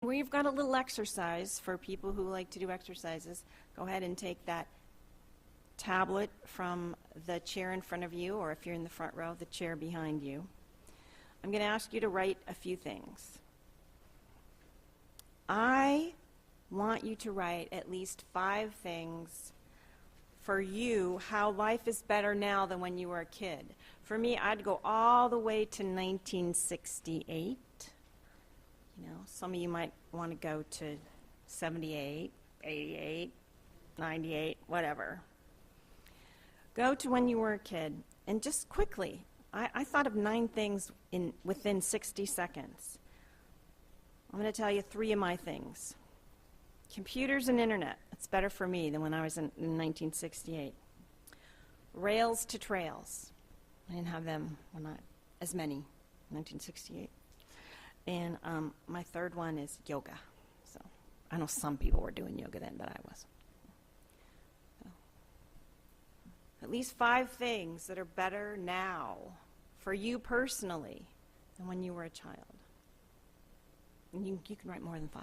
We've got a little exercise for people who like to do exercises. Go ahead and take that tablet from the chair in front of you, or if you're in the front row, the chair behind you. I'm going to ask you to write a few things. I want you to write at least 5 things for you, how life is better now than when you were a kid. For me, I'd go all the way to 1968. You know, some of you might want to go to 78, 88, 98, whatever. Go to when you were a kid, and just quickly, I thought of 9 things within 60 seconds. I'm going to tell you 3 of my things. Computers and internet. It's better for me than when I was in 1968. Rails to trails. I didn't have them, well, not as many, in 1968. And my third one is yoga. So I know some people were doing yoga then, but I wasn't. So, at least 5 things that are better now for you personally than when you were a child. And you can write more than 5.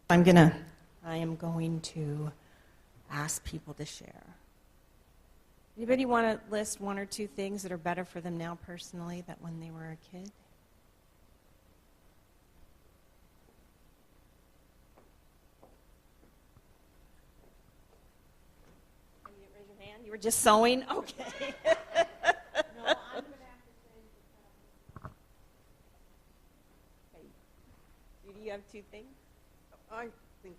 I am going to ask people to share. Anybody want to list 1 or 2 things that are better for them now personally than when they were a kid? Can you raise your hand? You were just sewing? Okay. No, I'm going to have to say do you have 2 things? I think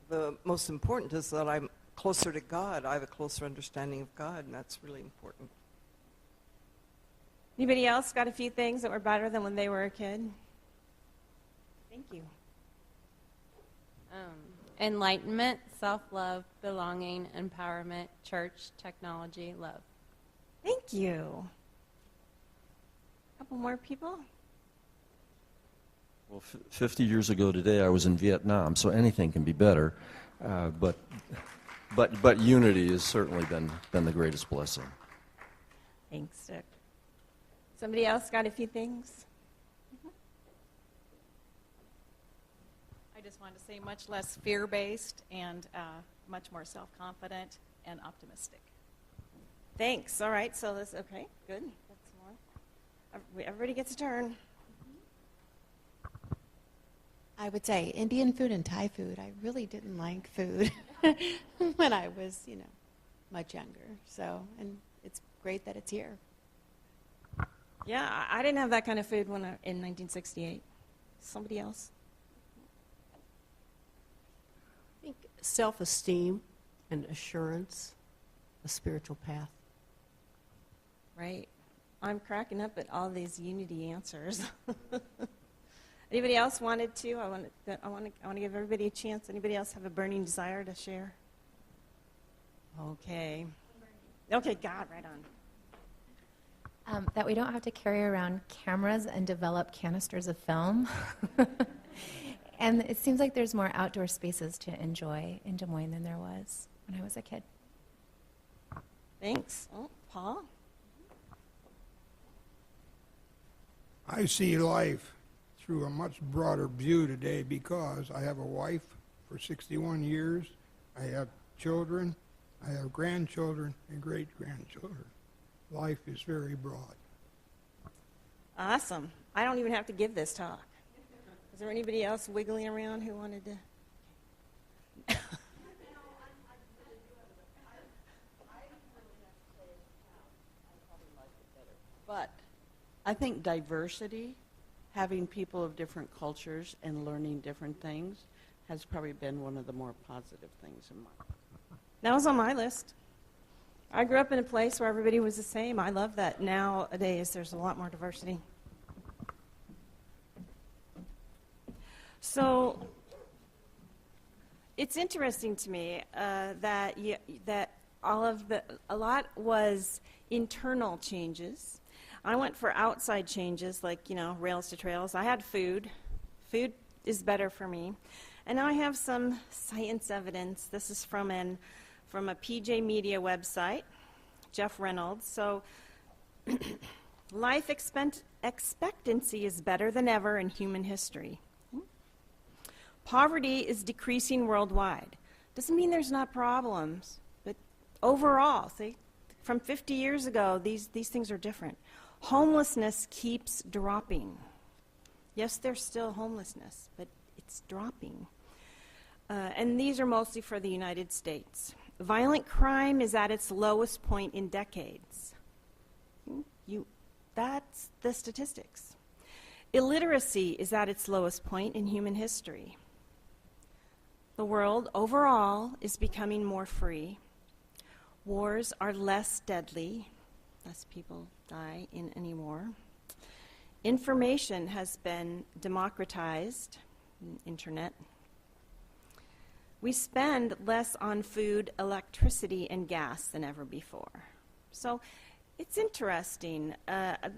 the most important is that I'm closer to God. I have a closer understanding of God, and that's really important. Anybody else got a few things that were better than when they were a kid? Thank you. Enlightenment, self-love, belonging, empowerment, church, technology, love. Thank you. A couple more people? Well, 50 years ago today, I was in Vietnam, so anything can be better. But unity has certainly been the greatest blessing. Thanks, Dick. Somebody else got a few things? I just wanted to say much less fear-based and much more self-confident and optimistic. Thanks. All right, so this, okay, good. That's more. Everybody gets a turn. I would say Indian food and Thai food. I really didn't like food when I was, much younger. So, and it's great that it's here. Yeah, I didn't have that kind of food in 1968. Somebody else? I think self-esteem and assurance, a spiritual path. Right. I'm cracking up at all these unity answers. Anybody else wanted to? I want to give everybody a chance. Anybody else have a burning desire to share? Okay. Okay, God, right on. That we don't have to carry around cameras and develop canisters of film. And it seems like there's more outdoor spaces to enjoy in Des Moines than there was when I was a kid. Thanks. Oh, Paul? I see life through a much broader view today because I have a wife for 61 years, I have children, I have grandchildren and great-grandchildren. Life is very broad. Awesome. I don't even have to give this talk. Is there anybody else wiggling around who wanted to? But I think diversity having people of different cultures and learning different things has probably been one of the more positive things in my life. That was on my list. I grew up in a place where everybody was the same. I love that. Nowadays, there's a lot more diversity. So it's interesting to me that a lot was internal changes. I went for outside changes, like, rails to trails. I had food. Food is better for me. And now I have some science evidence. This is from a PJ Media website, Jeff Reynolds. So life expectancy is better than ever in human history. Poverty is decreasing worldwide. Doesn't mean there's not problems, but overall, see, from 50 years ago, these things are different. Homelessness keeps dropping. Yes, there's still homelessness, but it's dropping. And these are mostly for the United States. Violent crime is at its lowest point in decades. That's the statistics. Illiteracy is at its lowest point in human history. The world overall is becoming more free. Wars are less deadly. Less people die in any war. Information has been democratized, internet. We spend less on food, electricity, and gas than ever before. So it's interesting.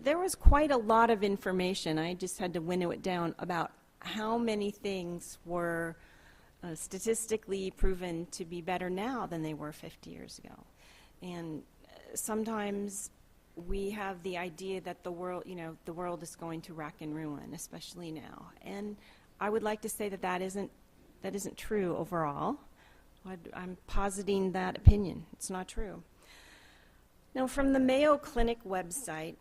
There was quite a lot of information. I just had to winnow it down about how many things were statistically proven to be better now than they were 50 years ago. And sometimes we have the idea that the world is going to rack and ruin, especially now. And I would like to say that isn't true overall. I'm positing that opinion. It's not true. Now, from the Mayo Clinic website,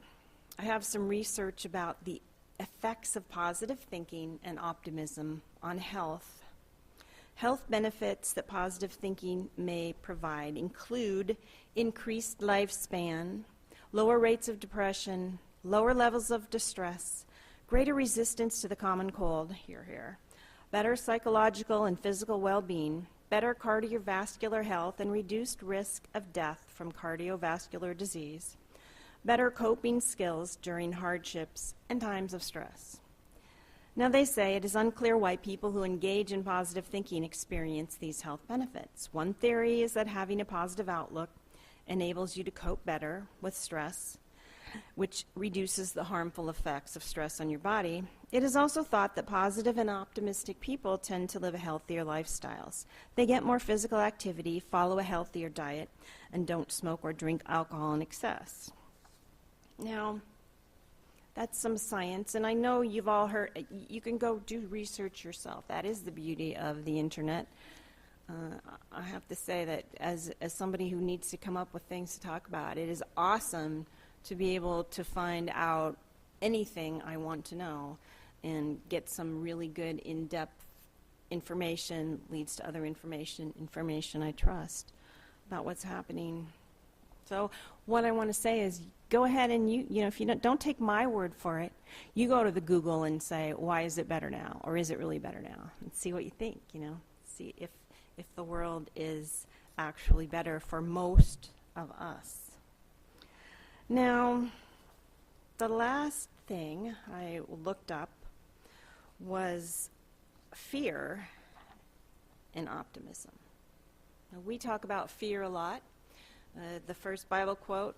I have some research about the effects of positive thinking and optimism on health. Health benefits that positive thinking may provide include increased lifespan, lower rates of depression, lower levels of distress, greater resistance to the common cold, better psychological and physical well-being, better cardiovascular health, and reduced risk of death from cardiovascular disease, better coping skills during hardships and times of stress. Now, they say it is unclear why people who engage in positive thinking experience these health benefits. One theory is that having a positive outlook enables you to cope better with stress, which reduces the harmful effects of stress on your body. It is also thought that positive and optimistic people tend to live healthier lifestyles. They get more physical activity, follow a healthier diet, and don't smoke or drink alcohol in excess. Now, that's some science, and I know you've all heard, you can go do research yourself. That is the beauty of the internet. I have to say that as somebody who needs to come up with things to talk about, it is awesome to be able to find out anything I want to know and get some really good in-depth information, leads to other information I trust about what's happening. So what I want to say is go ahead and if you don't take my word for it, you go to the Google and say, why is it better now? Or is it really better now? And see what you think, see if the world is actually better for most of us. Now, the last thing I looked up was fear and optimism. Now, we talk about fear a lot. The first Bible quote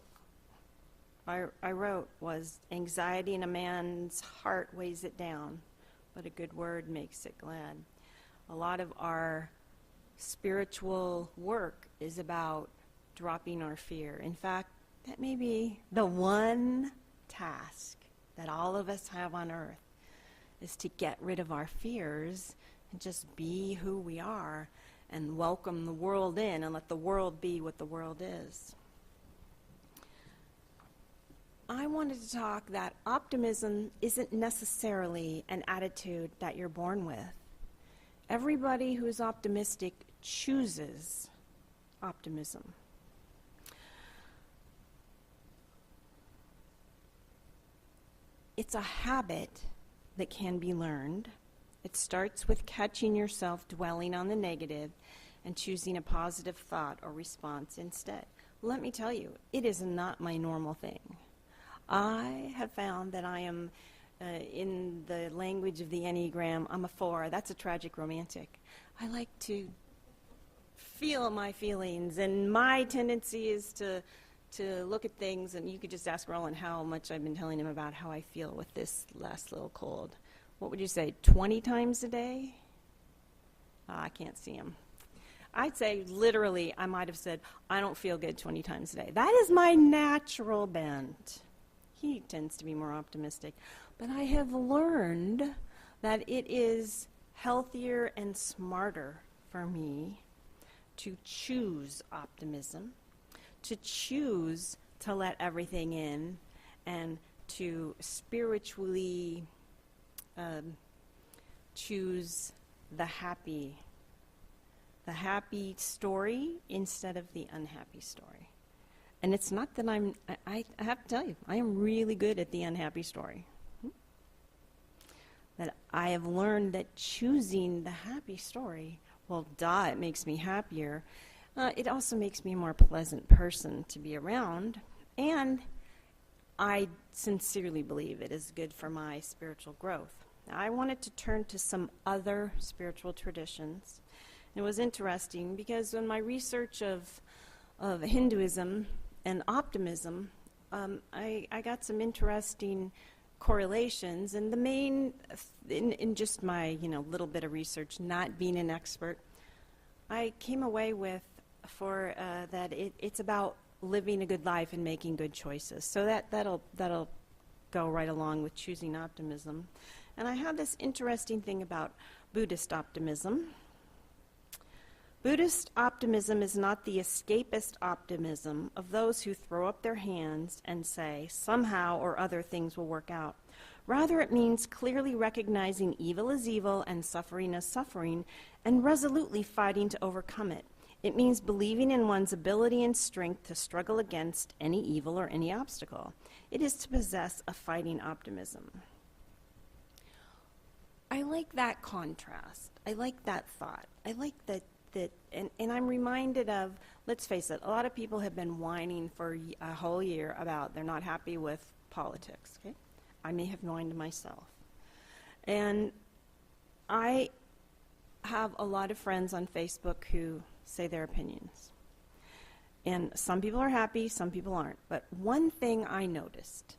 I wrote was, anxiety in a man's heart weighs it down, but a good word makes it glad. A lot of our spiritual work is about dropping our fear. In fact, that may be the one task that all of us have on earth, is to get rid of our fears and just be who we are and welcome the world in and let the world be what the world is. I wanted to talk that optimism isn't necessarily an attitude that you're born with. Everybody who is optimistic chooses optimism. It's a habit that can be learned. It starts with catching yourself dwelling on the negative and choosing a positive thought or response instead. Let me tell you, it is not my normal thing. I have found that I am, in the language of the Enneagram, I'm a 4. That's a tragic romantic. I like to feel my feelings, and my tendency is to look at things, and you could just ask Roland how much I've been telling him about how I feel with this last little cold. What would you say, 20 times a day? I can't see him. I'd say literally, I might have said, I don't feel good 20 times a day. That is my natural bent. He tends to be more optimistic. But I have learned that it is healthier and smarter for me to choose optimism, to choose to let everything in, and to spiritually choose the happy story instead of the unhappy story. And it's not that I have to tell you, I am really good at the unhappy story. That I have learned that choosing the happy story, well, it makes me happier. It also makes me a more pleasant person to be around. And I sincerely believe it is good for my spiritual growth. Now, I wanted to turn to some other spiritual traditions. It was interesting because in my research of Hinduism and optimism, I got some interesting correlations. And the main, in just my little bit of research, not being an expert, I came away with that it's about living a good life and making good choices. So that'll go right along with choosing optimism. And I have this interesting thing about Buddhist optimism. Buddhist optimism is not the escapist optimism of those who throw up their hands and say, somehow or other things will work out. Rather, it means clearly recognizing evil as evil and suffering as suffering, and resolutely fighting to overcome it. It means believing in one's ability and strength to struggle against any evil or any obstacle. It is to possess a fighting optimism. I like that contrast. I like that thought. I like that and I'm reminded of, let's face it, a lot of people have been whining for a whole year about they're not happy with politics, okay? I may have whined myself. And I have a lot of friends on Facebook who say their opinions. And some people are happy, some people aren't. But one thing I noticed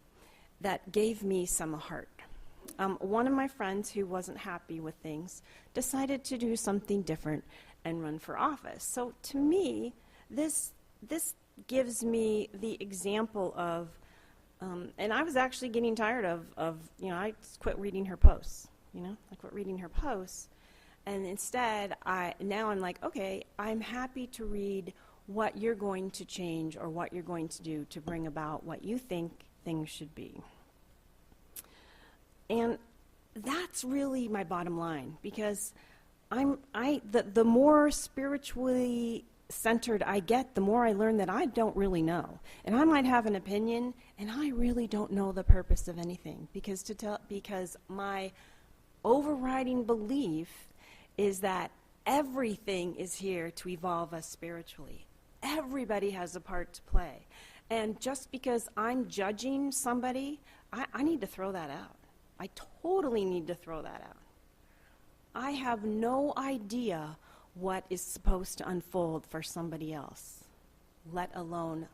that gave me some heart. One of my friends who wasn't happy with things decided to do something different and run for office. So to me, this gives me the example of, and I was actually getting tired of I quit reading her posts. I quit reading her posts, and instead now I'm like, okay, I'm happy to read what you're going to change or what you're going to do to bring about what you think things should be. And that's really my bottom line, because the more spiritually centered I get, the more I learn that I don't really know. And I might have an opinion, and I really don't know the purpose of anything, because my overriding belief is that everything is here to evolve us spiritually. Everybody has a part to play. And just because I'm judging somebody, I need to throw that out. I totally need to throw that out. I have no idea what is supposed to unfold for somebody else, let alone,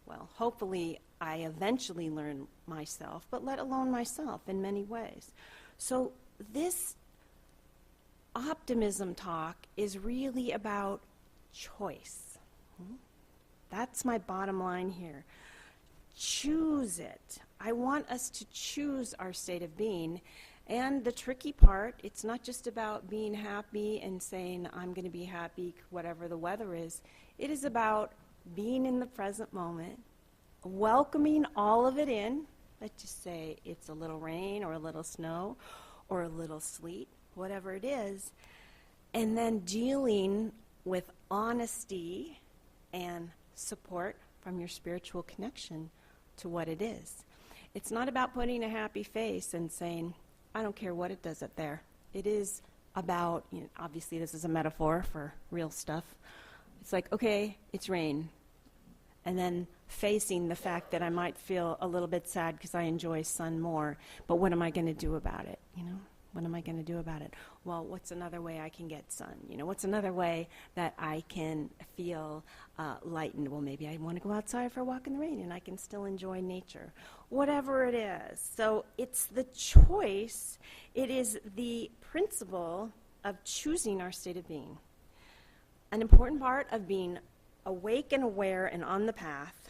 well, hopefully I eventually learn myself, but let alone myself in many ways. So this optimism talk is really about choice. That's my bottom line here. Choose it. I want us to choose our state of being. And the tricky part, it's not just about being happy and saying, I'm going to be happy whatever the weather is. It is about being in the present moment, welcoming all of it in. Let's just say it's a little rain or a little snow or a little sleet, whatever it is, and then dealing with honesty and support from your spiritual connection to what it is. It's not about putting a happy face and saying, I don't care what it does up there. It is about, you know, obviously this is a metaphor for real stuff. It's like, okay, it's rain. And then facing the fact that I might feel a little bit sad because I enjoy sun more, but what am I going to do about it, you know? What am I going to do about it? Well, what's another way I can get sun? You know, what's another way that I can feel lightened? Well, maybe I want to go outside for a walk in the rain and I can still enjoy nature. Whatever it is. So it's the choice. It is the principle of choosing our state of being. An important part of being awake and aware and on the path,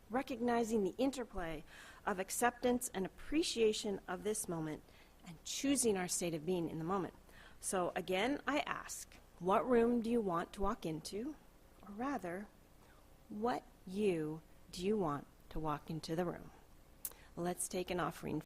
recognizing the interplay of acceptance and appreciation of this moment, and choosing our state of being in the moment. So again, I ask, what room do you want to walk into? Or rather, what you do you want to walk into the room? Let's take an offering.